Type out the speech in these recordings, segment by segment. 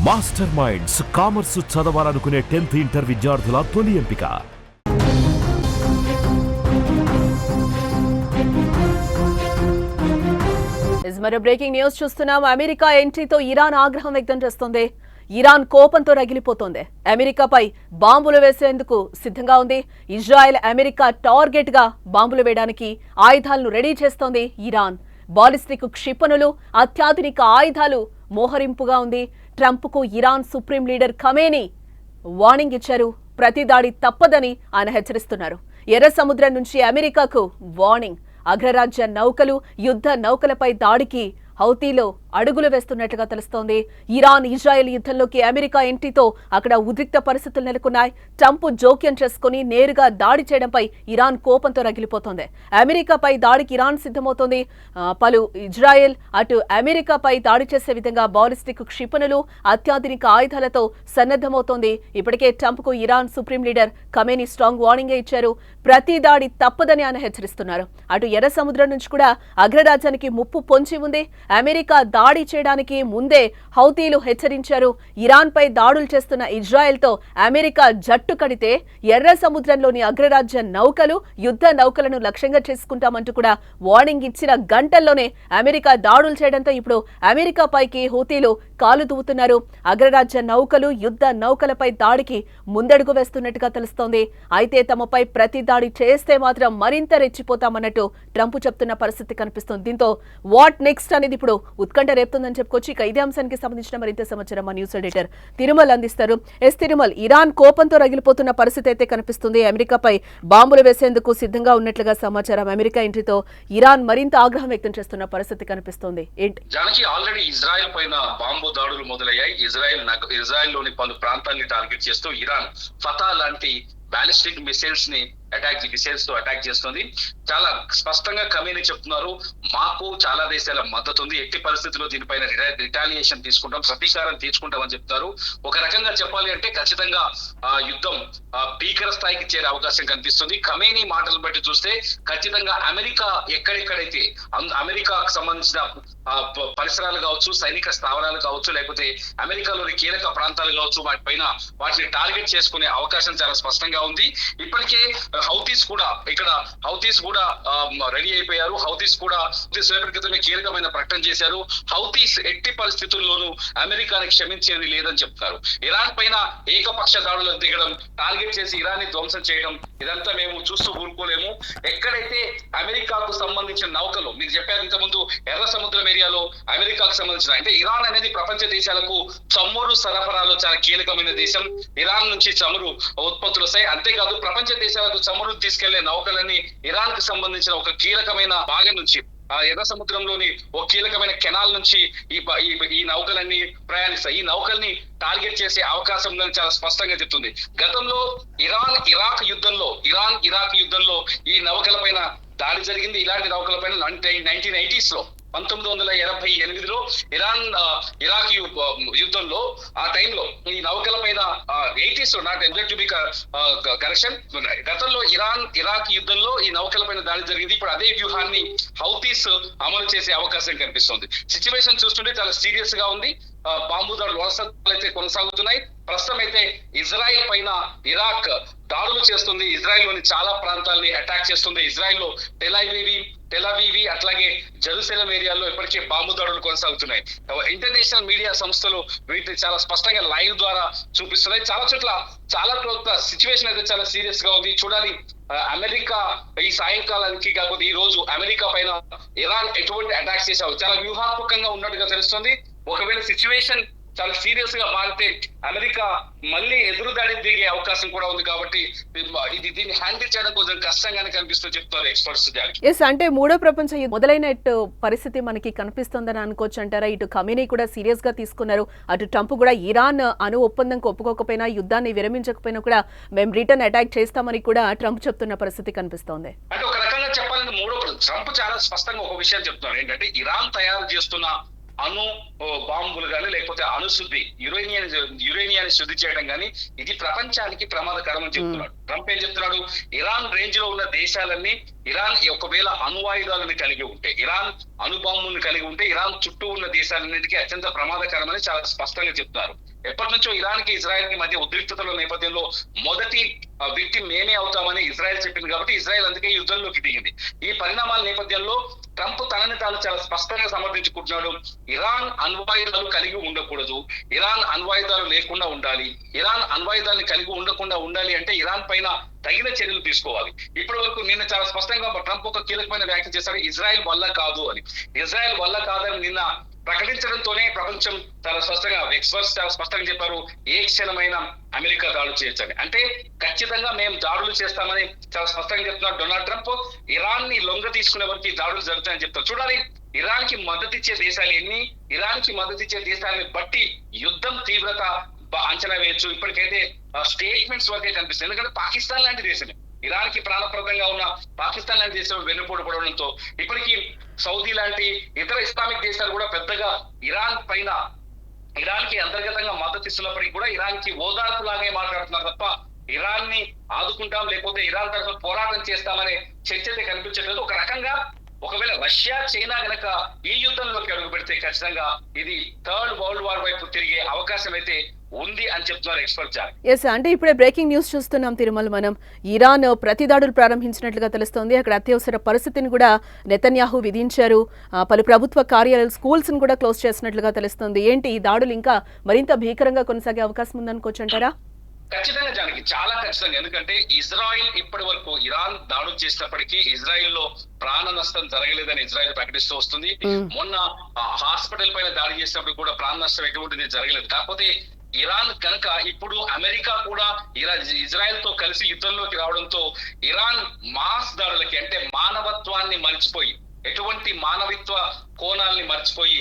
Master minds commerce చదవాలనుకునే 10th inter విద్యార్థుల తొలి ఎంపిక. మరో బ్రేకింగ్ న్యూస్ చూస్తున్నాం. అమెరికా ఎంట్రీతో ఇరాన్ ఆగ్రహం వ్యక్తం చేస్తోంది. ఇరాన్ కోపంతో రగిలిపోతోంది. అమెరికాపై బాంబులు వేసేందుకు సిద్ధంగా ఉంది. ఇజ్రాయెల్ అమెరికా టార్గెట్ గా బాంబులు వేయడానికి ఆయుధాలను రెడీ చేస్తోంది ఇరాన్. బాలిస్టిక్ క్షిపణులు, అత్యాధునిక ఆయుధాలు మోహరింపుగా ఉంది. ట్రంప్ కు Iran supreme leader Khamenei warning ఇచ్చారు. ప్రతి దాడి తప్పదని ఆయన హెచ్చరిస్తున్నారు. ఎర్ర సముద్రం నుంచి అమెరికాకు వార్నింగ్. అగ్రరాజ్య నౌకలు, యుద్ధ నౌకలపై దాడికి హౌతీలో అడుగులు వేస్తున్నట్లుగా తెలుస్తోంది. ఇరాన్ ఇజ్రాయెల్ యుద్ధంలోకి అమెరికా ఎంట్రీతో అక్కడ ఉద్రిక్త పరిస్థితులు నెలకొన్నాయి. ట్రంప్ జోక్యం చేసుకుని నేరుగా దాడి చేయడంపై ఇరాన్ కోపంతో రగిలిపోతోంది. అమెరికాపై దాడికి ఇరాన్ సిద్ధమవుతోంది. పలు ఇజ్రాయెల్ అటు అమెరికాపై దాడి చేసే విధంగా బాలిస్టిక్ క్షిపణులు, అత్యాధునిక ఆయుధాలతో సన్నద్ధమవుతోంది. ఇప్పటికే ట్రంప్ కు Iran supreme leader Khamenei strong warning ఇచ్చారు. ప్రతి దాడి తప్పదని ఆయన హెచ్చరిస్తున్నారు. అటు ఎర్ర సముద్రం నుంచి కూడా అగ్రరాజ్యానికి ముప్పు పొంచి ఉంది. అమెరికా దాడి చేయడానికి ముందే హౌతీలు హెచ్చరించారు. ఇరాన్ పై దాడులు చేస్తున్న ఇజ్రాయెల్ తో అమెరికా జట్టు కడితే ఎర్ర సముద్రంలోని అగ్రరాజ్య నౌకలు, యుద్ధ నౌకలను లక్ష్యంగా చేసుకుంటామంటూ కూడా వార్నింగ్ ఇచ్చిన గంటల్లోనే అమెరికా దాడులు చేయడంతో ఇప్పుడు అమెరికా పైకి హౌతీలు కాలు దువ్వుతున్నారు. అగ్రరాజ్య నౌకలు, యుద్ధ నౌకలపై దాడికి ముందడుగు వేస్తున్నట్టుగా తెలుస్తోంది. అయితే తమపై ప్రతి దాడి చేస్తే మాత్రం మరింత రెచ్చిపోతామన్నట్టు ట్రంప్ చెప్తున్న పరిస్థితి కనిపిస్తోంది. దీంతో వాట్ నెక్స్ట్ అనేది ఇప్పుడు ఉత్కంఠ రేపుతుందని చెప్పుకోవచ్చు. ఇక ఇదే అంశానికి సంబంధించిన మరింత సమాచారం మా న్యూస్ ఎడిటర్ తిరుమల్ అందిస్తారు. తిరుమల్, ఇరాన్ కోపంతో రగిలిపోతున్న పరిస్థితి అయితే కనిపిస్తుంది. అమెరికాపై బాంబులు వేసేందుకు సిద్ధంగా ఉన్నట్లుగా సమాచారం. అమెరికా ఎంట్రీతో ఇరాన్ మరింత ఆగ్రహం వ్యక్తం చేస్తున్న పరిస్థితి కనిపిస్తుంది. ఏంటి జానకి, ఆల్రెడీ ఇజ్రాయెల్ పైన బాంబు దాడులు మొదలయ్యాయి. ఇజ్రాయెల్ లోని పలు ప్రాంతాన్ని టార్గెట్ చేస్తూ ఇరాన్ ఫతా లాంటి బాలిస్టిక్ మిసైల్స్ తో అటాక్ చేస్తుంది. చాలా స్పష్టంగా ఖమేనీ చెప్తున్నారు, మాకు చాలా దేశాల మద్దతు ఉంది, ఎట్టి పరిస్థితుల్లో దీనిపైన రిటాలియేషన్ తీసుకుంటాం, ప్రతీకారం తీసుకుంటామని చెప్తారు. ఒక రకంగా చెప్పాలి అంటే ఖచ్చితంగా యుద్ధం భీకర స్థాయికి చేరే అవకాశం కనిపిస్తుంది. ఖమేనీ మాటలు బట్టి చూస్తే ఖచ్చితంగా అమెరికా ఎక్కడెక్కడైతే అమెరికాకు సంబంధించిన పరిసరాలు కావచ్చు, సైనిక స్థావరాలు కావచ్చు, లేకపోతే అమెరికాలోని కీలక ప్రాంతాలు కావచ్చు, వాటిని టార్గెట్ చేసుకునే అవకాశం చాలా స్పష్టంగా ఉంది. ఇప్పటికే హౌతీస్ కూడా రెడీ అయిపోయారు. హౌతీస్ కూడా సేపటి క్రితమే కీలకమైన ప్రకటన చేశారు. హౌతీస్ ఎట్టి పరిస్థితుల్లోనూ అమెరికాని క్షమించేది లేదని చెప్తారు. ఇరాన్ పైన ఏకపక్ష దాడులకు దిగడం, టార్గెట్ చేసి ఇరాన్ని ధ్వంసం చేయడం, ఇదంతా మేము చూస్తూ ఊరుకోలేము. ఎక్కడైతే అమెరికాకు సంబంధించిన నౌకలు, మీరు చెప్పారు ఇంతకుముందు, ఎర్ర సముద్రం ఏరియాలో అమెరికాకు సంబంధించిన, అంటే ఇరాన్ అనేది ప్రపంచ దేశాలకు చమురు సరఫరాలో చాలా కీలకమైన దేశం. ఇరాన్ నుంచి చమురు ఉత్పత్తులు వస్తాయి. అంతేకాదు ప్రపంచ దేశాలకు చమురు తీసుకెళ్లే నౌకలన్నీ ఇరాన్ కు సంబంధించిన ఒక కీలకమైన భాగం నుంచి, ఎర్ర సముద్రంలోని ఒక కీలకమైన కెనాల్ నుంచి ఈ నౌకలన్నీ ప్రయాణిస్తాయి. ఈ నౌకల్ని టార్గెట్ చేసే అవకాశం ఉందని చాలా స్పష్టంగా చెప్తుంది. గతంలో ఇరాన్ ఇరాక్ యుద్ధంలో ఈ నౌకల పైన దాడి జరిగింది. ఇలాంటి నౌకల పైన 1980s లో 1988లో ఇరాక్ యుద్ధంలో, ఆ టైంలో ఈ నౌకల పైన 80s not exact to be correction, గతంలో ఇరాక్ యుద్ధంలో ఈ నౌకల పైన దాడి జరిగింది. ఇప్పుడు అదే వ్యూహాన్ని హౌతీస్ అమలు చేసే అవకాశం కనిపిస్తుంది. సిచ్యువేషన్ చూస్తుంటే చాలా సీరియస్ గా ఉంది. బాంబు దాడులు వరుసలు కొనసాగుతున్నాయి. ప్రస్తుతం అయితే ఇజ్రాయెల్ పైన ఇరాక్ దాడులు చేస్తుంది. ఇజ్రాయెల్ లోని చాలా ప్రాంతాలని అటాక్ చేస్తుంది. ఇజ్రాయెల్ లో టెలవీవి అట్లాగే జెరూసలేం ఏరియాలో ఇప్పటికే బాంబు దాడులు కొనసాగుతున్నాయి. ఇంటర్నేషనల్ మీడియా సంస్థలు వీటిని చాలా స్పష్టంగా లైవ్ ద్వారా చూపిస్తున్నాయి. చాలా చోట్ల సిచ్యువేషన్ అయితే చాలా సీరియస్ గా ఉంది. చూడాలి అమెరికా ఈ సాయంకాలానికి, కాకపోతే ఈ రోజు అమెరికా పైన ఇరాన్ ఎటువంటి అటాక్స్ చేశావు చాలా వ్యూహాత్మకంగా ఉన్నట్టుగా తెలుస్తుంది. ఒకవేళ సిచ్యువేషన్ చాలా సీరియస్ గా మారితే అమెరికా మళ్ళీ ఎదురుదాడి దిగే అవకాశం కూడా ఉంది. కాబట్టి దీన్ని హ్యాండిల్ చేయడం కొంచెం కష్టంగానే కనిపిస్తుంది చెప్తారు ఎక్స్పర్ట్స్. అంటే మూడో ప్రపంచ యుద్ధం మొదలైన పరిస్థితి మనకి కనిపిస్తుందని అనుకోవచ్చు అంటారా? ఇటు ఖమేనీ కూడా సీరియస్ గా తీసుకున్నారు. అటు ట్రంప్ కూడా ఇరాన్ అణు ఒప్పందంకి ఒప్పుకోకపోయినా, యుద్ధాన్ని విరమించకపోయినా కూడా మేము రిటర్న్ అటాక్ చేస్తామని కూడా ట్రంప్ చెప్తున్న పరిస్థితి కనిపిస్తోంది. అంటే ఒక రకంగా చెప్పాలంటే ట్రంప్ చాలా స్పష్టంగా ఒక విషయం చెప్తున్నారు, ఏంటంటే ఇరాన్ తయారు చేస్తున్న అణు బాంబులు కానీ, లేకపోతే అణుశుద్ధి యురేనియాన్ని శుద్ధి చేయడం కానీ, ఇది ప్రపంచానికి ప్రమాదకరం అని చెప్తున్నాడు. ట్రంప్ ఏం చెప్తున్నాడు, ఇరాన్ రేంజ్ లో ఉన్న దేశాలన్నీ, ఇరాన్ ఒకవేళ అణువాయుధాలను కలిగి ఉంటే, ఇరాన్ అణుబాంబులను కలిగి ఉంటే ఇరాన్ చుట్టూ ఉన్న దేశాలన్నిటికీ అత్యంత ప్రమాదకరమని చాలా స్పష్టంగా చెప్తున్నారు. ఎప్పటి నుంచో ఇరాన్ కి ఇజ్రాయెల్ కి మధ్య ఉద్రిక్తతల నేపథ్యంలో మొదటి వ్యక్తి మేమే అవుతామని ఇజ్రాయెల్ చెప్పింది కాబట్టి ఇజ్రాయెల్ అందుకే యుద్ధంలోకి దిగింది. ఈ పరిణామాల నేపథ్యంలో ట్రంప్ తనని తాను చాలా స్పష్టంగా సమర్థించుకుంటున్నాడు. ఇరాన్ అణ్వాయుధాలు కలిగి ఉండకూడదు, ఇరాన్ అణ్వాయుధాలు లేకుండా ఉండాలి, ఇరాన్ అణ్వాయుధాలను కలిగి ఉండకుండా ఉండాలి అంటే ఇరాన్ పైన తగిన చర్యలు తీసుకోవాలి. ఇప్పటి వరకు నిన్న చాలా స్పష్టంగా ట్రంప్ ఒక కీలకమైన వ్యాఖ్య చేశారు, ఇజ్రాయెల్ వల్ల కాదు అని. ఇజ్రాయెల్ వల్ల కాదని నిన్న ప్రకటించడంతోనే ప్రపంచం చాలా స్పష్టంగా ఎక్స్పర్ట్స్ చాలా స్పష్టంగా చెప్పారు, ఏ క్షణమైన అమెరికా దాడులు చేయొచ్చని. అంటే ఖచ్చితంగా మేము దాడులు చేస్తామని చాలా స్పష్టంగా చెప్తున్నారు డొనాల్డ్ ట్రంప్. ఇరాన్ ని లొంగ తీసుకునే వరకు ఈ దాడులు జరుగుతాయని చెప్తారు. చూడాలి ఇరాన్ కి మద్దతు ఇచ్చే దేశాలు ఎన్ని, ఇరాన్ కి మద్దతు ఇచ్చే దేశాలని బట్టి యుద్ధం తీవ్రత అంచనా వేయొచ్చు. ఇప్పటికైతే స్టేట్మెంట్స్ వరకే కనిపిస్తుంది. ఎందుకంటే పాకిస్తాన్ లాంటి దేశమే, ఇరాన్ కి ప్రాణప్రదంగా ఉన్న పాకిస్తాన్ లాంటి దేశం వెన్నుపోటు పడడంతో ఇప్పటికీ సౌదీ లాంటి ఇతర ఇస్లామిక్ దేశాలు కూడా పెద్దగా ఇరాన్ కి అంతర్గతంగా మద్దతు ఇస్తున్నప్పటికీ కూడా ఇరాన్ కి ఓదార్పు లాగే మాట్లాడుతున్నారు తప్ప ఇరాన్ ని ఆదుకుంటాం లేకపోతే ఇరాన్ తరఫున పోరాటం చేస్తామనే చర్చ అయితే కనిపించట్లేదు. ఒక రకంగా ఒకవేళ రష్యా చైనా గనక ఈ యుద్ధంలోకి అడుగు పెడితే ఖచ్చితంగా ఇది థర్డ్ వరల్డ్ వార్ వైపు తిరిగే అవకాశం అయితే ఉంది అని చెప్తున్నారు ఎక్స్పర్ట్. ఎస్, అంటే ఇప్పుడే బ్రేకింగ్ న్యూస్ చూస్తున్నాం తిరుమల. మనం ఇరాన్ ప్రతిదాడులు ప్రారంభించినట్లుగా తెలుస్తోంది. అక్కడ అత్యవసర పరిస్థితిని కూడా నెతన్యాహు విధించారు. పలు ప్రభుత్వ కార్యాలయాలు, స్కూల్స్ ను కూడా క్లోజ్ చేసినట్లుగా తెలుస్తోంది. ఏంటి ఈ దాడులు ఇంకా మరింత భీకరంగా కొనసాగే అవకాశం ఉందనుకోవచ్చు అంటారా? ఖచ్చితంగా జానకి, చాలా ఖచ్చితంగా. ఎందుకంటే ఇజ్రాయిల్ ఇప్పటి వరకు ఇరాన్ దాడులు చేసినప్పటికీ ఇజ్రాయిల్ లో ప్రాణ నష్టం జరగలేదని ఇజ్రాయిల్ ప్రకటిస్తూ వస్తుంది. మొన్న హాస్పిటల్ పైన దాడి చేసినప్పుడు కూడా ప్రాణ నష్టం ఎటువంటిది జరగలేదు. కాకపోతే ఇరాన్ కనుక ఇప్పుడు అమెరికా కూడా ఇజ్రాయెల్ తో కలిసి యుద్ధంలోకి రావడంతో ఇరాన్ మాస్ దాడులకి అంటే మానవత్వాన్ని మర్చిపోయి, ఎటువంటి మానవత్వ కోణాలని మర్చిపోయి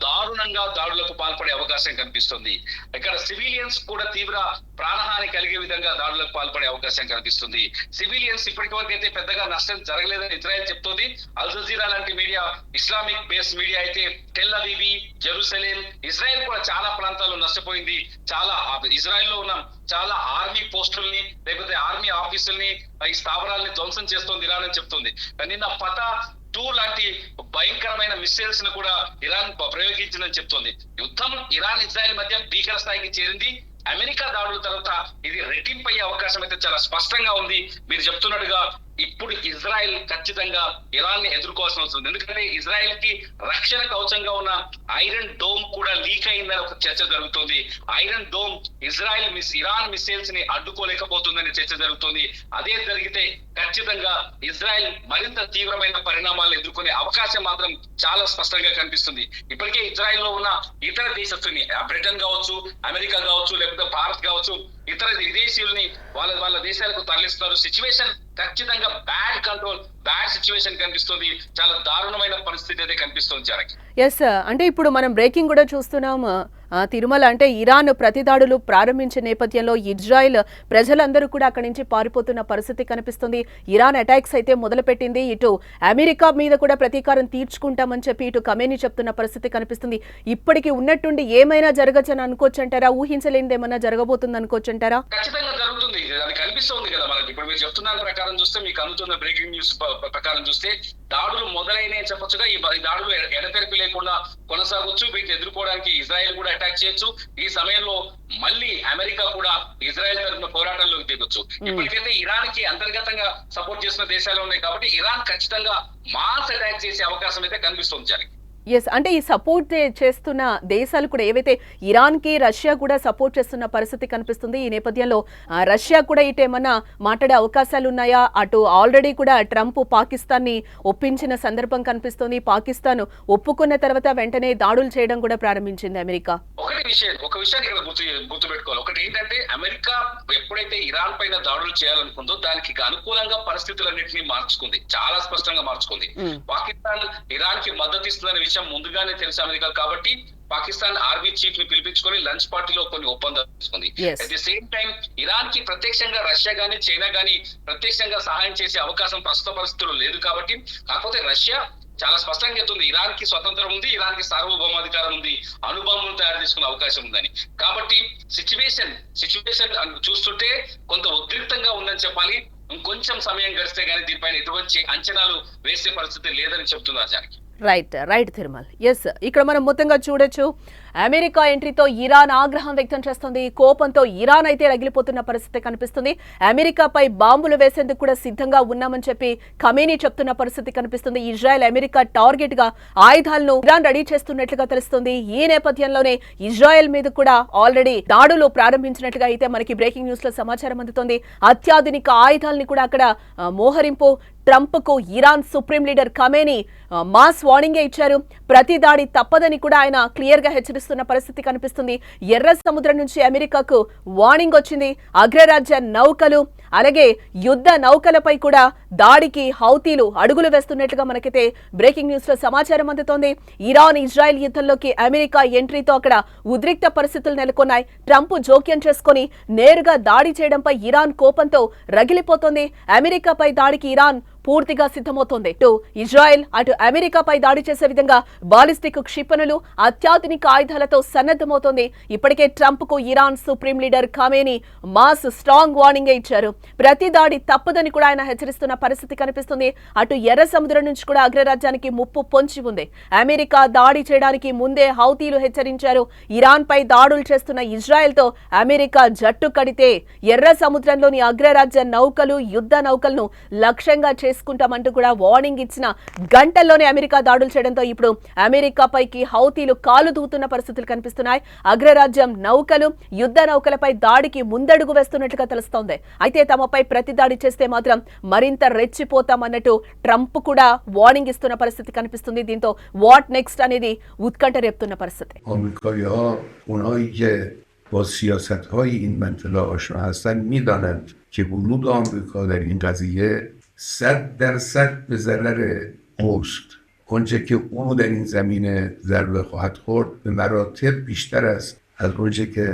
దారుణంగా దాడులకు పాల్పడే అవకాశం కనిపిస్తుంది. ఇక్కడ సివిలియన్స్ కూడా తీవ్ర ప్రాణహాని కలిగే విధంగా దాడులకు పాల్పడే అవకాశం కనిపిస్తుంది. సివిలియన్స్ ఇప్పటి వరకు అయితే పెద్దగా నష్టం జరగలేదని ఇజ్రాయెల్ చెప్తోంది. అల్ జజీరా లాంటి మీడియా, ఇస్లామిక్ బేస్ మీడియా అయితే టెల్ అవీవ్, జెరూసలేం, ఇజ్రాయెల్ కూడా చాలా ప్రాంతాల్లో నష్టపోయింది. చాలా ఇజ్రాయెల్ లో ఉన్న చాలా ఆర్మీ పోస్టుల్ని లేకపోతే ఆర్మీ ఆఫీసుల్ని, ఈ స్థావరాల్ని ధ్వంసం చేస్తోంది ఇరాన్ అని చెప్తుంది. నిన్న ఫతా 2 లాంటి భయంకరమైన మిసైల్స్ ను కూడా ఇరాన్ ప్రయోగించిందని చెప్తోంది. యుద్ధం ఇరాన్ ఇజ్రాయెల్ మధ్య భీకర స్థాయికి చేరింది. అమెరికా దాడుల తర్వాత ఇది రెట్టింపు అయ్యే అవకాశం అయితే చాలా స్పష్టంగా ఉంది. మీరు చెప్తున్నట్టుగా ఇప్పుడు ఇజ్రాయెల్ ఖచ్చితంగా ఇరాన్ ని ఎదుర్కోవాల్సిన అవసరం ఉంది. ఎందుకంటే ఇజ్రాయెల్ కి రక్షణ కవచంగా ఉన్న ఐరన్ డోమ్ కూడా లీక్ అయిందని ఒక చర్చ జరుగుతుంది. ఐరన్ డోమ్ ఇరాన్ మిసైల్స్ ని అడ్డుకోలేకపోతుందని చర్చ జరుగుతుంది. అదే జరిగితే ఖచ్చితంగా ఇజ్రాయెల్ మరింత తీవ్రమైన పరిణామాలను ఎదుర్కొనే అవకాశం మాత్రం చాలా స్పష్టంగా కనిపిస్తుంది. ఇప్పటికే ఇజ్రాయెల్ లో ఉన్న ఇతర దేశస్తుల్ని, బ్రిటన్ కావచ్చు, అమెరికా కావచ్చు, లేకపోతే భారత్ కావచ్చు, ఇతర విదేశీయుల్ని వాళ్ళ దేశాలకు తరలిస్తున్నారు. సిచ్యువేషన్ ఖచ్చితంగా బ్యాడ్ సిచ్యువేషన్ కనిపిస్తుంది. చాలా దారుణమైన పరిస్థితి అయితే కనిపిస్తుంది జనకి. ఎస్, అంటే ఇప్పుడు మనం బ్రేకింగ్ కూడా చూస్తున్నాం తిరుమల. అంటే ఇరాన్ ప్రతిదాడులు ప్రారంభించే నేపథ్యంలో ఇజ్రాయెల్ ప్రజలందరూ కూడా అక్కడి నుంచి పారిపోతున్న పరిస్థితి కనిపిస్తుంది. ఇరాన్ అటాక్స్ అయితే మొదలుపెట్టింది. ఇటు అమెరికా మీద కూడా ప్రతీకారం తీర్చుకుంటామని చెప్పి ఇటు ఖమేనీ చెప్తున్న పరిస్థితి కనిపిస్తుంది. ఇప్పటికీ ఉన్నట్టుండి ఏమైనా జరగచ్చని అనుకోవచ్చు అంటారా? ఊహించలేనిది ఏమైనా జరగబోతుంది అనుకోవచ్చు అంటారా? ఖచ్చితంగా జరుగుతుంది, అది కనిపిస్తుంది కదా మనకి. ఇప్పుడు మీరు చెప్తున్న ప్రకారం చూస్తే, మీకు అందుతున్న బ్రేకింగ్ న్యూస్ ప్రకారం చూస్తే దాడులు మొదలైనవి చెప్పొచ్చుగా. ఈ దాడులు ఎడతెరిపి లేకుండా కొనసాగొచ్చు. వీటిని ఎదుర్కోవడానికి ఇజ్రాయెల్ కూడా అటాక్ చేయొచ్చు. ఈ సమయంలో మళ్ళీ అమెరికా కూడా ఇజ్రాయెల్ తరఫున పోరాటంలోకి దిగొచ్చు. ఇప్పటికైతే ఇరాన్ కి అంతర్గతంగా సపోర్ట్ చేస్తున్న దేశాలు ఉన్నాయి కాబట్టి ఇరాన్ ఖచ్చితంగా మాస్ అటాక్ చేసే అవకాశం అయితే కనిపిస్తుంది జనకి. ఎస్, అంటే ఈ సపోర్ట్ చేస్తున్న దేశాలు కూడా ఏవైతే ఇరాన్ కి రష్యా కూడా సపోర్ట్ చేస్తున్న పరిస్థితి కనిపిస్తుంది. ఈ నేపథ్యంలో రష్యా కూడా ఇటు ఏమన్నా మాట్లాడే అవకాశాలు ఉన్నాయా? అటు ఆల్రెడీ కూడా ట్రంప్ పాకిస్తాన్ ని ఒప్పించిన సందర్భం కనిపిస్తుంది. పాకిస్తాన్ ఒప్పుకున్న తర్వాత వెంటనే దాడులు చేయడం కూడా ప్రారంభించింది అమెరికా. ఒక విషయాన్ని ఇక్కడ గుర్తుపెట్టుకోవాలి. ఒకటి ఏంటంటే, అమెరికా ఎప్పుడైతే ఇరాన్ పైన దాడులు చేయాలనుకుందో దానికి అనుకూలంగా పరిస్థితులన్నింటినీ మార్చుకుంది, చాలా స్పష్టంగా మార్చుకుంది. పాకిస్తాన్ ఇరాన్ కి మద్దతు ఇస్తుందనే విషయం ముందుగానే తెలుసు అమెరికా. కాబట్టి పాకిస్తాన్ ఆర్మీ చీఫ్ ని పిలిపించుకొని లంచ్ పార్టీలో కొన్ని ఒప్పందాలు తీసుకుంది. At the same time Iran కి ప్రత్యక్షంగా రష్యా గానీ చైనా గానీ ప్రత్యక్షంగా సహాయం చేసే అవకాశం ప్రస్తుత పరిస్థితుల్లో లేదు. కాబట్టి కాకపోతే రష్యా చాలా స్పష్టంగా చెప్తుంది, ఇరాన్ కి స్వతంత్రం ఉంది, ఇరాన్ కి సార్వభౌమాధికారం ఉంది, అణుబాంబులు తయారు చేసుకునే అవకాశం ఉందని. కాబట్టి సిచ్యువేషన్ చూస్తుంటే కొంత ఉద్రిక్తంగా ఉందని చెప్పాలి. ఇంకొంచెం సమయం గడిస్తే గానీ దీనిపైన ఎటువంటి అంచనాలు వేసే పరిస్థితి లేదని చెప్తున్నారు జానకి. రైట్ తిరుమల్. ఎస్, ఇక్కడ మనం మొత్తంగా చూడొచ్చు అమెరికా ఎంట్రీతో ఇరాన్ ఆగ్రహం వ్యక్తం చేస్తోంది. కోపంతో ఇరాన్ అయితే రగిలిపోతున్న పరిస్థితి కనిపిస్తుంది. అమెరికాపై బాంబులు వేసేందుకు కూడా సిద్ధంగా ఉన్నామని చెప్పి ఖమేనీ చెప్తున్న పరిస్థితి కనిపిస్తుంది. ఇజ్రాయెల్ అమెరికా టార్గెట్ గా ఆయుధాలను ఇరాన్ రెడీ చేస్తున్నట్లుగా తెలుస్తుంది. ఈ నేపథ్యంలోనే ఇజ్రాయెల్ మీద కూడా ఆల్రెడీ దాడులు ప్రారంభించినట్లుగా అయితే మనకి బ్రేకింగ్ న్యూస్ లో సమాచారం అందుతోంది. అత్యాధునిక ఆయుధాలని కూడా అక్కడ మోహరింపు. ట్రంప్ కు Iran supreme leader Khamenei mass వార్నింగే ఇచ్చారు. ప్రతి దాడి తప్పదని కూడా ఆయన క్లియర్ గా హెచ్చరిస్తున్న పరిస్థితి కనిపిస్తుంది. ఎర్ర సముద్రం నుంచి అమెరికాకు వార్నింగ్ వచ్చింది. అగ్రరాజ్య నౌకలు అలాగే యుద్ధ నౌకలపై కూడా దాడికి హౌతీలు అడుగులు వేస్తున్నట్లుగా మనకైతే బ్రేకింగ్ న్యూస్ లో సమాచారం అందుతోంది. ఇరాన్ ఇజ్రాయెల్ యుద్ధంలోకి అమెరికా ఎంట్రీతో అక్కడ ఉద్రిక్త పరిస్థితులు నెలకొన్నాయి. ట్రంప్ జోక్యం చేసుకుని నేరుగా దాడి చేయడంపై ఇరాన్ కోపంతో రగిలిపోతోంది. అమెరికాపై దాడికి ఇరాన్ పూర్తిగా సిద్ధమవుతోంది. ఇటు ఇజ్రాయెల్ అటు అమెరికాపై దాడి చేసే విధంగా బాలిస్టిక్ క్షిపణులు అత్యాధునిక ఆయుధాలతో సన్నద్ధమవుతోంది. ఇప్పటికే ట్రంప్ కు Iran supreme leader Khamenei mass strong warning ఇచ్చారు. ప్రతి దాడి తప్పదని కూడా ఆయన హెచ్చరిస్తున్న పరిస్థితి కనిపిస్తుంది. అటు ఎర్ర సముద్రం నుంచి కూడా అగ్రరాజ్యానికి ముప్పు పొంచి ఉంది. అమెరికా దాడి చేయడానికి ముందే హౌతీలు హెచ్చరించారు. ఇరాన్ పై దాడులు చేస్తున్న ఇజ్రాయెల్ తో అమెరికా జట్టు కడితే ఎర్ర సముద్రంలోని అగ్రరాజ్య నౌకలు యుద్ధ నౌకలను లక్ష్యంగా చేసుకుంటామంటూ కూడా వార్నింగ్ ఇచ్చిన గంటల్లోనే అమెరికా దాడులు చేయడంతో ఇప్పుడు అమెరికాపైకి హౌతీలు కాలు దూతున్న పరిస్థితులు కనిపిస్తున్నాయి. అగ్రరాజ్యం నౌకలు యుద్ధ నౌకలపై దాడికి ముందడుగు వేస్తున్నట్లుగా తెలుస్తోంది. అయితే తమపై ప్రతి దాడి చేస్తే మాత్రం మరింత రెచ్చిపోతామన్నట్టు ట్రంప్ కూడా వార్నింగ్ ఇస్తున్న పరిస్థితి కనిపిస్తుంది. దీంతో వాట్ నెక్స్ట్ అనేది ఉత్కంఠ రేపుతున్న పరిస్థితి. با سیاست‌های این منطقه آشنا هستند می‌دانند که ورود آمریکا در این قضیه 100% به ضرر اوست. آنچه که او در این زمینه ضربه خواهد خورد به مراتب بیشتر است از آنچه که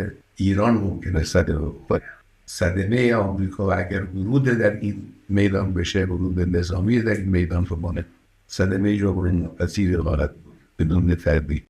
ایران ممکنه صدمه بخوره. صدمه آمریکا و اگر ورود در این میدان بشه، ورود نظامی در این میدان رو بانه، صدمه جبران پذیر خواهد بود بدون تردید.